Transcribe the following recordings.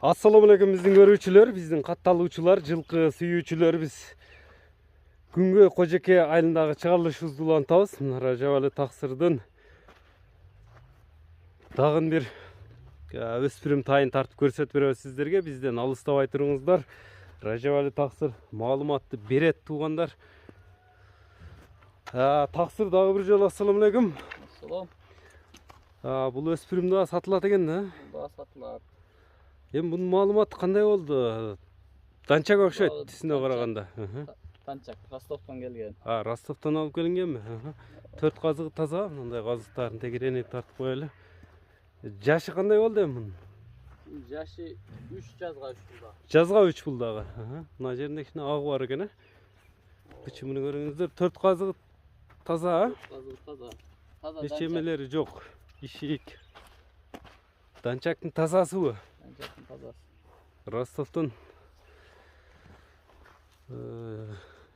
Assalamu alaikum bizdin görүүчүлөр, биздин катталуучулар, жылкы сүйүүчүлөр, биз күнгө Кожоке айылындагы чыгарылышыбызды улантабыз. Мына Ражабали таксырдын дагы бир өспүрүм тайын тартып көрсөтүп беребиз сиздерге. Бизден алыстабай туруңуздар. Ражабали таксыр маалыматты берет туугандар. Таксыр дагы бир жолу ассаламу алейкум. Ассалам. Бул өспүрүм дагы сатылат экен да? Дагы сатылат. Эми бунун маалыматы кандай болду? Данчак окшойт тисине караганда. Данчак Ростовтон келген. Ростовтон алып келингенби? 4 казыгы таза, мындай казыктарын тегеренип тартып коелу. Жашы кандай болду эми мунун? Жашы 3 жазга 3 жылда. Жазга 3 жылдагы. Мына жеринде кичине агы бар экен, Бычымыны көрүңүздөр, 4 казыгы таза, Казыгы таза. Таза Эчемелери жок. Ишик. Данчактын тазасыбы? Данчактын тазасы. Ростовтон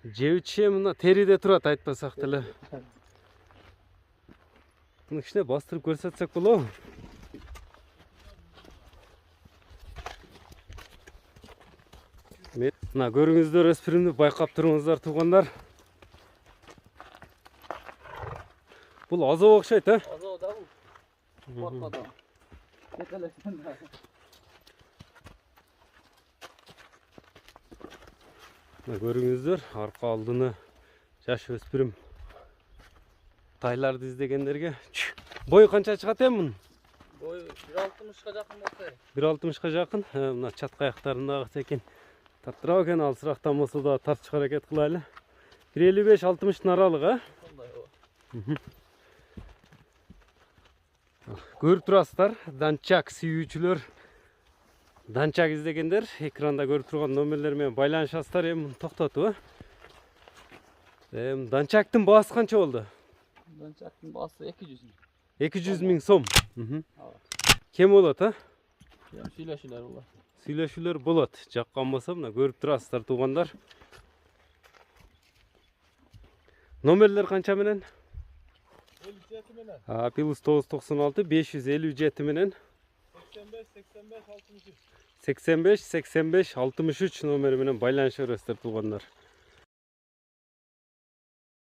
жебиче мына териде турат, айтпасак деле. Муну кичине бастырып көрсөтсөк болобу? Мына көрүңүздөр, өспүрүмдү байкап туруңуздар туугандар. Бул азоо окшойт, Азоо да бул. Коркмодо. Кетелесен да. Мына көрүңүздөр, арка алдыны жаш өспүрүм тайларды издегендерге. Бою канча чыгат эми мунун? Бою 1.60га жакын болсо. 1.60га жакын. Мына чатка аяктарындагы секин таттырап экен, алысырактан болсо да тартышка аракет кылайлы. 1.55-60 аралыгы, Сондай о. Көрүп турасыздар, данчак сүйүүчүлөр, данчак издегендер, экранда көрүп турган номерлер менен байланышасыздар. Эми токтотуп, данчактын баасы канча болду? Данчактын баасы 200 миң. 200 миң сом. Кем болот, Сүйлөшүүлөр булар. Сүйлөшүүлөр болот. Жаккан болсо мына көрүп турасыздар туугандар. Номерлер канча менен? 57 менен. Плюс 996 557 менен 85 85 63. 85 85 63 номери менен байланыша бересиздер туугандар.